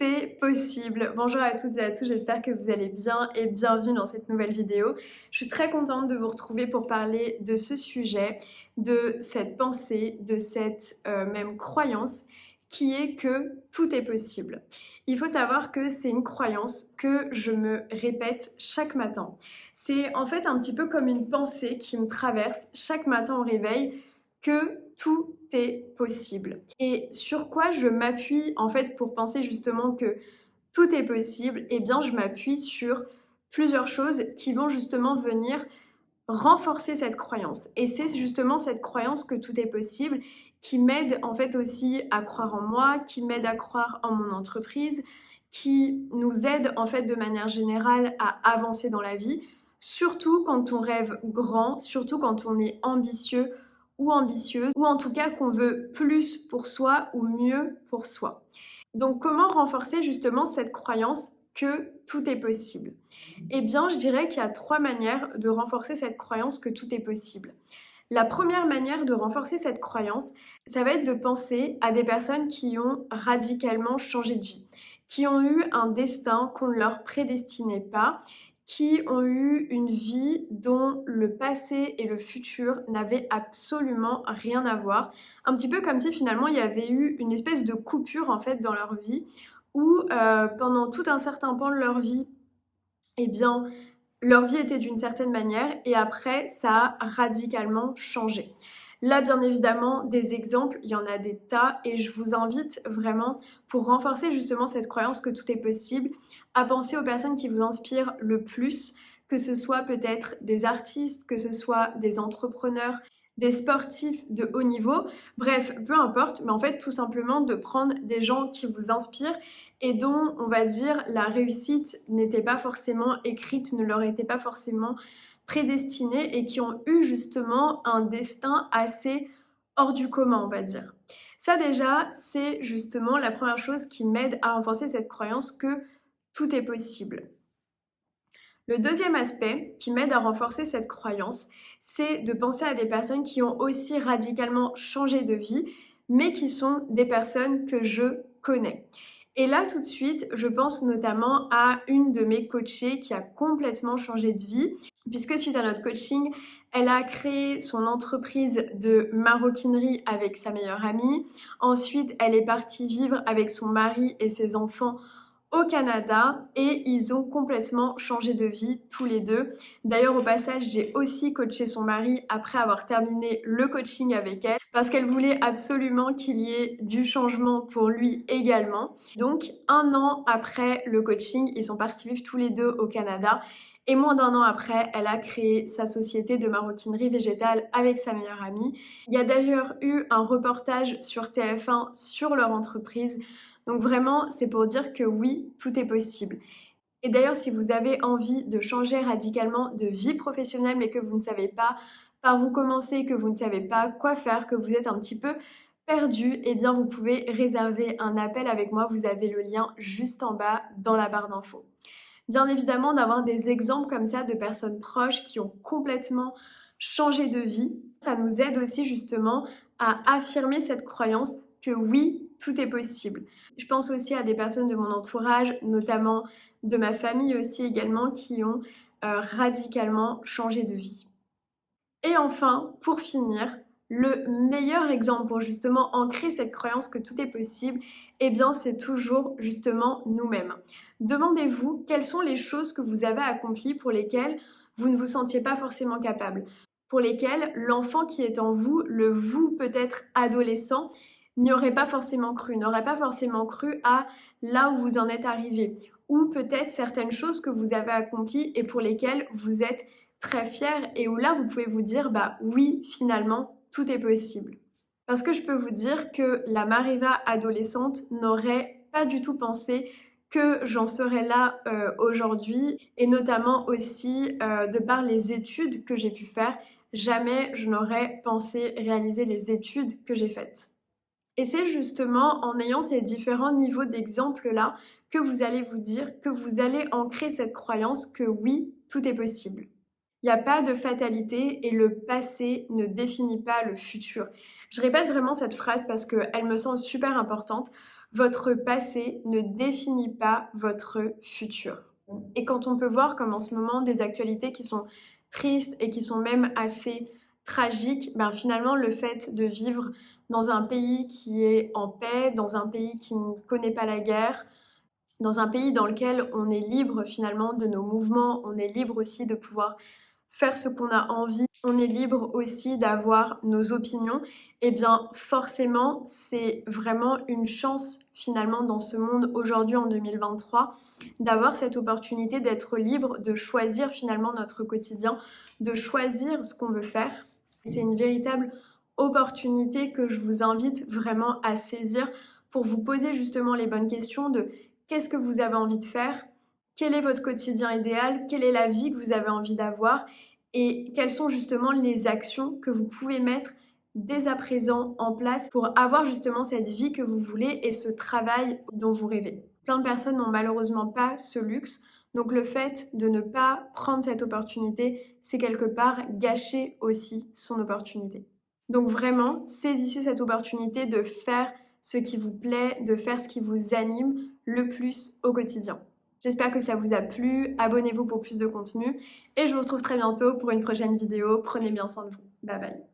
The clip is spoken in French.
est possible. Bonjour à toutes et à tous, j'espère que vous allez bien et bienvenue dans cette nouvelle vidéo. Je suis très contente de vous retrouver pour parler de ce sujet, de cette pensée, de cette même croyance qui est que tout est possible. Il faut savoir que c'est une croyance que je me répète chaque matin. C'est en fait un petit peu comme une pensée qui me traverse chaque matin au réveil que tout est possible. Et sur quoi je m'appuie en fait pour penser justement que tout est possible? Eh bien, je m'appuie sur plusieurs choses qui vont justement venir renforcer cette croyance. Et c'est justement cette croyance que tout est possible qui m'aide en fait aussi à croire en moi, qui m'aide à croire en mon entreprise, qui nous aide en fait de manière générale à avancer dans la vie, surtout quand on rêve grand, surtout quand on est ambitieux ou ambitieuse, ou en tout cas qu'on veut plus pour soi ou mieux pour soi. Donc comment renforcer justement cette croyance que tout est possible? Eh bien, je dirais qu'il y a 3 manières de renforcer cette croyance que tout est possible. La première manière de renforcer cette croyance, ça va être de penser à des personnes qui ont radicalement changé de vie, qui ont eu un destin qu'on ne leur prédestinait pas, qui ont eu une vie dont le passé et le futur n'avaient absolument rien à voir. Un petit peu comme si finalement il y avait eu une espèce de coupure en fait dans leur vie, où pendant tout un certain pan de leur vie, eh bien, leur vie était d'une certaine manière et après, ça a radicalement changé. Là, bien évidemment, des exemples, il y en a des tas et je vous invite vraiment, pour renforcer justement cette croyance que tout est possible, à penser aux personnes qui vous inspirent le plus, que ce soit peut-être des artistes, que ce soit des entrepreneurs, des sportifs de haut niveau, bref, peu importe, mais en fait, tout simplement de prendre des gens qui vous inspirent et dont, on va dire, la réussite n'était pas forcément écrite, ne leur était pas forcément prédestinée et qui ont eu justement un destin assez hors du commun, on va dire. Ça déjà, c'est justement la première chose qui m'aide à renforcer cette croyance que tout est possible. Le deuxième aspect qui m'aide à renforcer cette croyance, c'est de penser à des personnes qui ont aussi radicalement changé de vie, mais qui sont des personnes que je connais. Et là, tout de suite, je pense notamment à une de mes coachées qui a complètement changé de vie, puisque suite à notre coaching, elle a créé son entreprise de maroquinerie avec sa meilleure amie. Ensuite, elle est partie vivre avec son mari et ses enfants au Canada et ils ont complètement changé de vie tous les deux. D'ailleurs, au passage, j'ai aussi coaché son mari après avoir terminé le coaching avec elle parce qu'elle voulait absolument qu'il y ait du changement pour lui également. Donc, 1 an après le coaching, ils sont partis vivre tous les deux au Canada. Et moins d'1 an après, elle a créé sa société de maroquinerie végétale avec sa meilleure amie. Il y a d'ailleurs eu un reportage sur TF1 sur leur entreprise. Donc vraiment, c'est pour dire que oui, tout est possible. Et d'ailleurs, si vous avez envie de changer radicalement de vie professionnelle mais que vous ne savez pas par où commencer, que vous ne savez pas quoi faire, que vous êtes un petit peu perdu, eh bien vous pouvez réserver un appel avec moi. Vous avez le lien juste en bas dans la barre d'infos. Bien évidemment, d'avoir des exemples comme ça de personnes proches qui ont complètement changé de vie, ça nous aide aussi justement à affirmer cette croyance que oui, tout est possible. Je pense aussi à des personnes de mon entourage, notamment de ma famille aussi également, qui ont radicalement changé de vie. Et enfin, pour finir, le meilleur exemple pour justement ancrer cette croyance que tout est possible, eh bien c'est toujours justement nous-mêmes. Demandez-vous quelles sont les choses que vous avez accomplies pour lesquelles vous ne vous sentiez pas forcément capable, pour lesquelles l'enfant qui est en vous, le vous peut-être adolescent, n'y aurait pas forcément cru, n'aurait pas forcément cru à là où vous en êtes arrivé, ou peut-être certaines choses que vous avez accomplies et pour lesquelles vous êtes très fière et où là vous pouvez vous dire bah oui, finalement tout est possible. Parce que je peux vous dire que la Mariva adolescente n'aurait pas du tout pensé que j'en serais là aujourd'hui et notamment aussi de par les études que j'ai pu faire, jamais je n'aurais pensé réaliser les études que j'ai faites. Et c'est justement en ayant ces différents niveaux d'exemples là que vous allez vous dire, que vous allez ancrer cette croyance que oui, tout est possible. Il n'y a pas de fatalité et le passé ne définit pas le futur. Je répète vraiment cette phrase parce qu'elle me semble super importante. Votre passé ne définit pas votre futur. Et quand on peut voir comme en ce moment des actualités qui sont tristes et qui sont même assez tragiques, ben finalement le fait de vivre dans un pays qui est en paix, dans un pays qui ne connaît pas la guerre, dans un pays dans lequel on est libre finalement de nos mouvements, on est libre aussi de pouvoir faire ce qu'on a envie, on est libre aussi d'avoir nos opinions, et bien forcément c'est vraiment une chance finalement dans ce monde aujourd'hui en 2023 d'avoir cette opportunité d'être libre, de choisir finalement notre quotidien, de choisir ce qu'on veut faire. C'est une véritable opportunité que je vous invite vraiment à saisir pour vous poser justement les bonnes questions de qu'est-ce que vous avez envie de faire, quel est votre quotidien idéal, quelle est la vie que vous avez envie d'avoir et quelles sont justement les actions que vous pouvez mettre dès à présent en place pour avoir justement cette vie que vous voulez et ce travail dont vous rêvez. Plein de personnes n'ont malheureusement pas ce luxe, donc le fait de ne pas prendre cette opportunité, c'est quelque part gâcher aussi son opportunité. Donc vraiment, saisissez cette opportunité de faire ce qui vous plaît, de faire ce qui vous anime le plus au quotidien. J'espère que ça vous a plu, abonnez-vous pour plus de contenu et je vous retrouve très bientôt pour une prochaine vidéo. Prenez bien soin de vous. Bye bye.